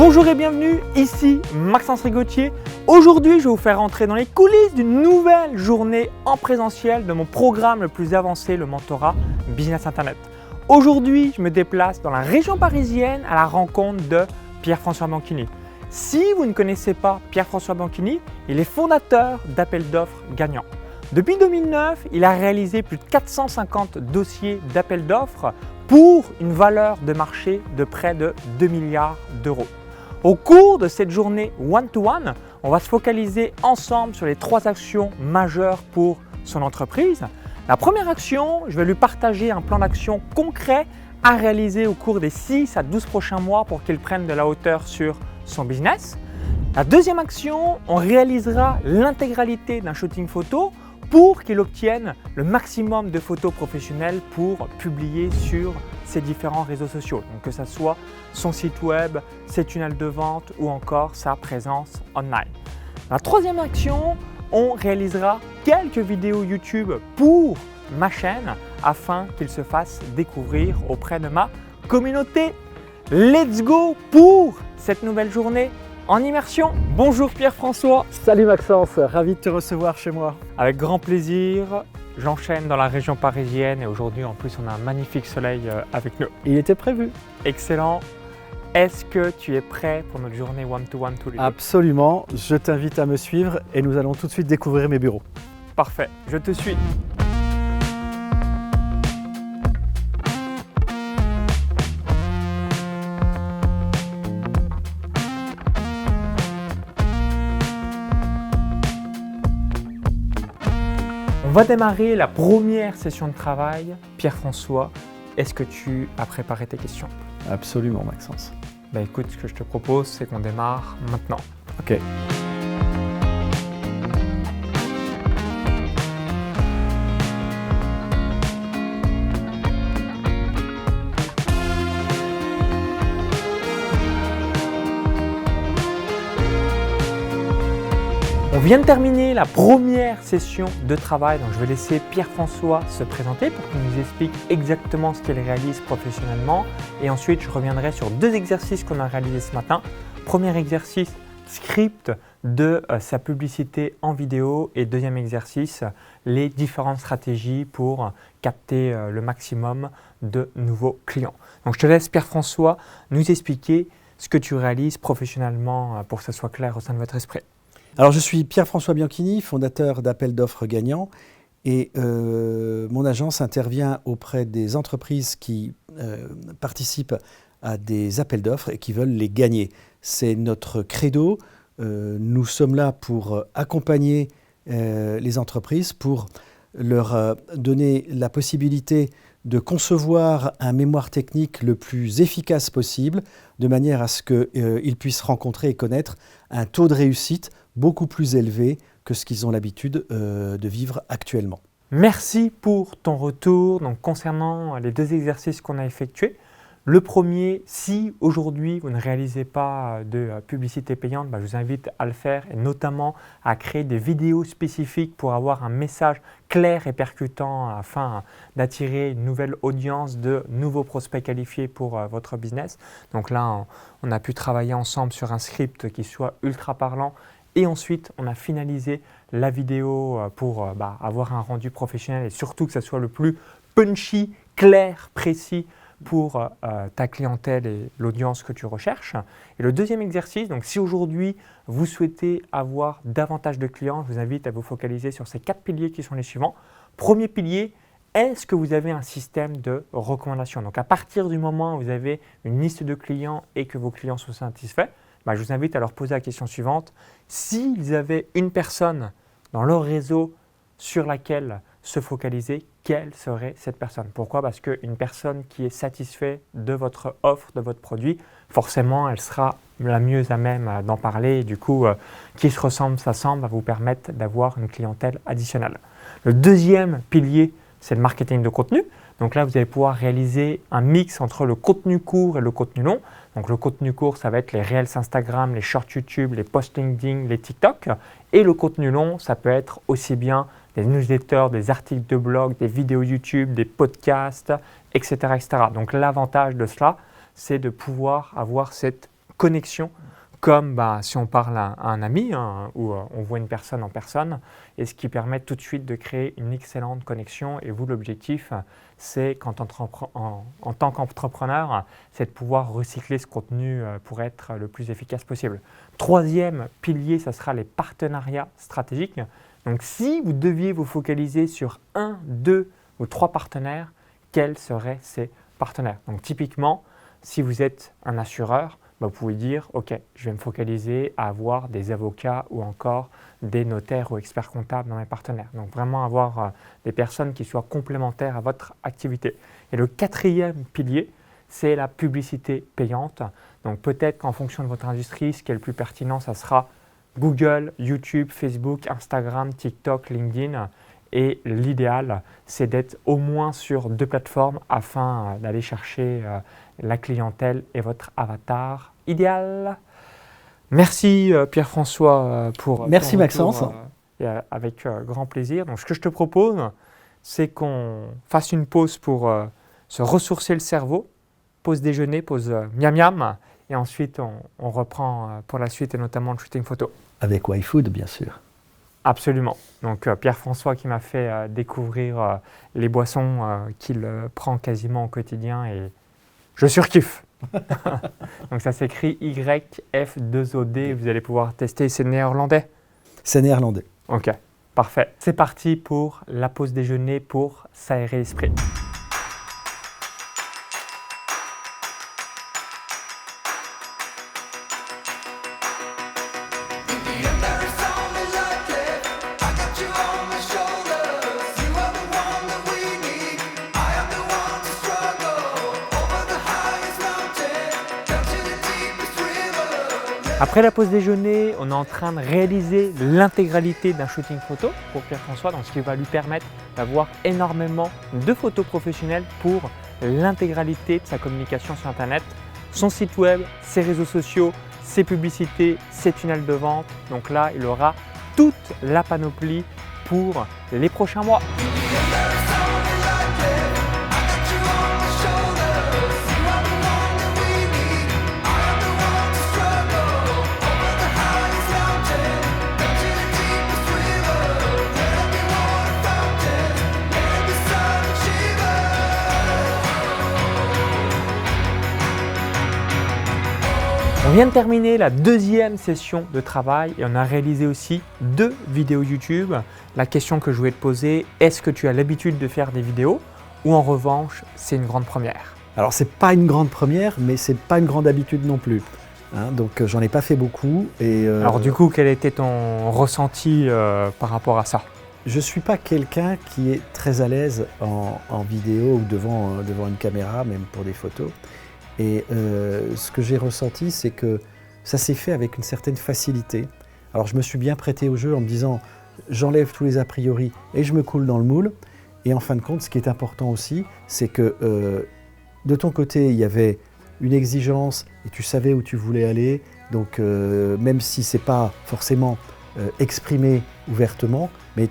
Bonjour et bienvenue, ici Maxence Rigotier. Aujourd'hui, je vais vous faire entrer dans les coulisses d'une nouvelle journée en présentiel de mon programme le plus avancé, le mentorat Business Internet. Aujourd'hui, je me déplace dans la région parisienne à la rencontre de Pierre-François Bianchini. Si vous ne connaissez pas Pierre-François Bianchini, il est fondateur d'Appel d'offres gagnants. Depuis 2009, il a réalisé plus de 450 dossiers d'appel d'offres pour une valeur de marché de près de 2 milliards d'euros. Au cours de cette journée one-to-one, on va se focaliser ensemble sur les 3 actions majeures pour son entreprise. La première action, je vais lui partager un plan d'action concret à réaliser au cours des 6 à 12 prochains mois pour qu'il prenne de la hauteur sur son business. La deuxième action, on réalisera l'intégralité d'un shooting photo pour qu'il obtienne le maximum de photos professionnelles pour publier sur ses différents réseaux sociaux, donc que ce soit son site web, ses tunnels de vente ou encore sa présence online. La troisième action, on réalisera quelques vidéos YouTube pour ma chaîne afin qu'il se fasse découvrir auprès de ma communauté. Let's go pour cette nouvelle journée en immersion. Bonjour Pierre-François. Salut Maxence, ravi de te recevoir chez moi. Avec grand plaisir, j'enchaîne dans la région parisienne et aujourd'hui en plus on a un magnifique soleil avec nous. Il était prévu. Excellent. Est-ce que tu es prêt pour notre journée one-to-one tous les deux? Absolument, je t'invite à me suivre et nous allons tout de suite découvrir mes bureaux. Parfait, je te suis. On va démarrer la première session de travail. Pierre-François, est-ce que tu as préparé tes questions? Absolument Maxence. Écoute, ce que je te propose, c'est qu'on démarre maintenant. Ok. On vient de terminer la première session de travail, donc je vais laisser Pierre-François se présenter pour qu'il nous explique exactement ce qu'il réalise professionnellement et ensuite je reviendrai sur 2 exercices qu'on a réalisés ce matin. Premier exercice, script de sa publicité en vidéo et deuxième exercice, les différentes stratégies pour capter le maximum de nouveaux clients. Donc je te laisse Pierre-François nous expliquer ce que tu réalises professionnellement pour que ça soit clair au sein de votre esprit. Alors je suis Pierre-François Bianchini, fondateur d'Appel d'offres gagnants et mon agence intervient auprès des entreprises qui participent à des appels d'offres et qui veulent les gagner. C'est notre credo. Nous sommes là pour accompagner les entreprises, pour leur donner la possibilité de concevoir un mémoire technique le plus efficace possible, de manière à ce qu'ils puissent rencontrer et connaître un taux de réussite beaucoup plus élevé que ce qu'ils ont l'habitude de vivre actuellement. Merci pour ton retour. Donc, concernant les 2 exercices qu'on a effectués, le premier, si aujourd'hui vous ne réalisez pas de publicité payante, je vous invite à le faire et notamment à créer des vidéos spécifiques pour avoir un message clair et percutant afin d'attirer une nouvelle audience, de nouveaux prospects qualifiés pour votre business. Donc là, on a pu travailler ensemble sur un script qui soit ultra parlant et ensuite on a finalisé la vidéo pour avoir un rendu professionnel et surtout que ça soit le plus punchy, clair, précis pour ta clientèle et l'audience que tu recherches. Et le deuxième exercice, donc si aujourd'hui vous souhaitez avoir davantage de clients, je vous invite à vous focaliser sur ces 4 piliers qui sont les suivants. Premier pilier, est-ce que vous avez un système de recommandation? Donc à partir du moment où vous avez une liste de clients et que vos clients sont satisfaits, je vous invite à leur poser la question suivante. S'ils avaient une personne dans leur réseau sur laquelle se focaliser, quelle serait cette personne? Pourquoi? Parce qu'une personne qui est satisfaite de votre offre, de votre produit, forcément, elle sera la mieux à même d'en parler. Et du coup, qui se ressemble, s'assemble, va vous permettre d'avoir une clientèle additionnelle. Le deuxième pilier, c'est le marketing de contenu. Donc là, vous allez pouvoir réaliser un mix entre le contenu court et le contenu long. Donc le contenu court, ça va être les Reels Instagram, les Shorts YouTube, les posts LinkedIn, les TikTok. Et le contenu long, ça peut être aussi bien des newsletters, des articles de blog, des vidéos YouTube, des podcasts, etc. etc. Donc l'avantage de cela, c'est de pouvoir avoir cette connexion, comme si on parle à un ami ou on voit une personne en personne, et ce qui permet tout de suite de créer une excellente connexion. Et vous, l'objectif, c'est en tant qu'entrepreneur, c'est de pouvoir recycler ce contenu pour être le plus efficace possible. Troisième pilier, ça sera les partenariats stratégiques. Donc si vous deviez vous focaliser sur 1, 2 ou 3 partenaires, quels seraient ces partenaires? Donc typiquement, si vous êtes un assureur, vous pouvez dire « Ok, je vais me focaliser à avoir des avocats ou encore des notaires ou experts comptables dans mes partenaires. » Donc vraiment avoir des personnes qui soient complémentaires à votre activité. Et le quatrième pilier, c'est la publicité payante. Donc peut-être qu'en fonction de votre industrie, ce qui est le plus pertinent, ça sera Google, YouTube, Facebook, Instagram, TikTok, LinkedIn. Et l'idéal, c'est d'être au moins sur 2 plateformes afin d'aller chercher la clientèle et votre avatar idéal. Merci Pierre-François pour Merci Maxence. Avec grand plaisir. Donc ce que je te propose, c'est qu'on fasse une pause pour se ressourcer le cerveau, pause déjeuner, pause miam miam, et ensuite on reprend pour la suite et notamment le shooting photo. Avec YFood bien sûr. Absolument. Donc Pierre-François qui m'a fait découvrir les boissons qu'il prend quasiment au quotidien et je surkiffe. Donc ça s'écrit YF2OD, vous allez pouvoir tester, c'est néerlandais? C'est néerlandais. Ok, parfait. C'est parti pour la pause déjeuner pour s'aérer l'esprit. Après la pause déjeuner, on est en train de réaliser l'intégralité d'un shooting photo pour Pierre-François, donc ce qui va lui permettre d'avoir énormément de photos professionnelles pour l'intégralité de sa communication sur Internet, son site web, ses réseaux sociaux, ses publicités, ses tunnels de vente. Donc là, il aura toute la panoplie pour les prochains mois. On vient de terminer la deuxième session de travail et on a réalisé aussi 2 vidéos YouTube. La question que je voulais te poser, est-ce que tu as l'habitude de faire des vidéos ou en revanche, c'est une grande première? Alors c'est pas une grande première, mais c'est pas une grande habitude non plus. Donc j'en ai pas fait beaucoup. Alors du coup, quel était ton ressenti par rapport à ça? Je ne suis pas quelqu'un qui est très à l'aise en vidéo ou devant une caméra, même pour des photos. Et ce que j'ai ressenti, c'est que ça s'est fait avec une certaine facilité. Alors je me suis bien prêté au jeu en me disant j'enlève tous les a priori et je me coule dans le moule. Et en fin de compte, ce qui est important aussi, c'est que de ton côté, il y avait une exigence et tu savais où tu voulais aller. Donc même si ce n'est pas forcément exprimé ouvertement, mais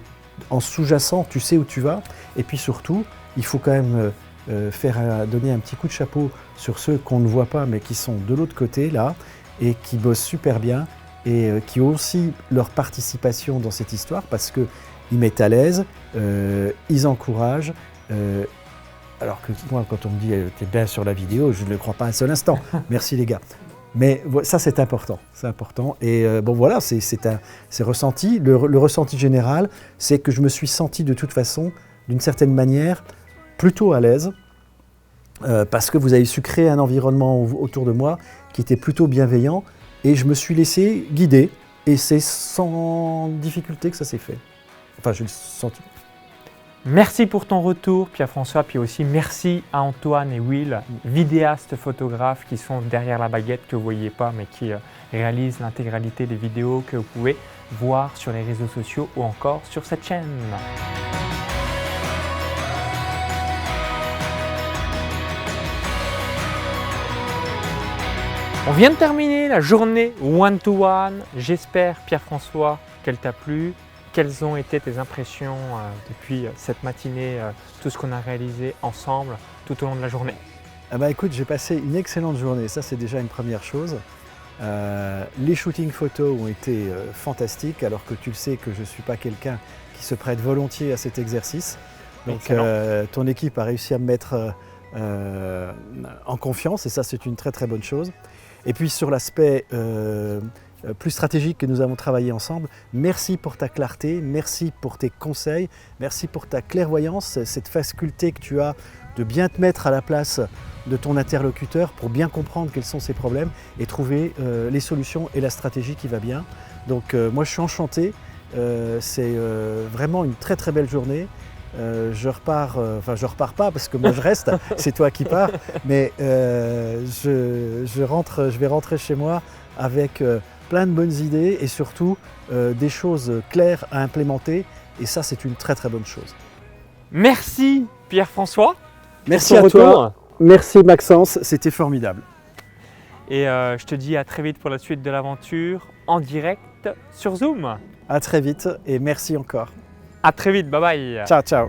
en sous-jacent, tu sais où tu vas. Et puis surtout, il faut quand même donner un petit coup de chapeau sur ceux qu'on ne voit pas mais qui sont de l'autre côté là et qui bossent super bien et qui ont aussi leur participation dans cette histoire parce qu'ils mettent à l'aise, ils encouragent. Alors que moi, quand on me dit « t'es bien sur la vidéo », je ne le crois pas un seul instant. Merci les gars. Mais ça, c'est important. C'est important. Et bon, voilà, c'est ressenti. Le ressenti général, c'est que je me suis senti de toute façon, d'une certaine manière, plutôt à l'aise. Parce que vous avez su créer un environnement autour de moi qui était plutôt bienveillant. Et je me suis laissé guider. Et c'est sans difficulté que ça s'est fait. Enfin, je l'ai senti. Merci pour ton retour Pierre-François, puis aussi merci à Antoine et Will, vidéastes photographes qui sont derrière la baguette que vous ne voyez pas mais qui réalisent l'intégralité des vidéos que vous pouvez voir sur les réseaux sociaux ou encore sur cette chaîne. On vient de terminer la journée one-to-one. J'espère Pierre-François qu'elle t'a plu. Quelles ont été tes impressions depuis cette matinée, tout ce qu'on a réalisé ensemble tout au long de la journée? Ah bah écoute, j'ai passé une excellente journée, ça c'est déjà une première chose. Les shootings photos ont été fantastiques, alors que tu le sais que je ne suis pas quelqu'un qui se prête volontiers à cet exercice. Donc ton équipe a réussi à me mettre en confiance et ça c'est une très très bonne chose. Et puis sur l'aspect plus stratégique que nous avons travaillé ensemble, merci pour ta clarté, merci pour tes conseils, merci pour ta clairvoyance, cette faculté que tu as de bien te mettre à la place de ton interlocuteur pour bien comprendre quels sont ses problèmes et trouver les solutions et la stratégie qui va bien. Donc moi je suis enchanté, c'est vraiment une très très belle journée. Je repars pas parce que moi je reste, c'est toi qui pars, mais je vais rentrer chez moi avec plein de bonnes idées et surtout des choses claires à implémenter et ça c'est une très très bonne chose. Merci Pierre-François. Merci à toi, merci Maxence, c'était formidable. Et je te dis à très vite pour la suite de l'aventure en direct sur Zoom. À très vite et merci encore. À très vite, bye bye. Ciao, ciao.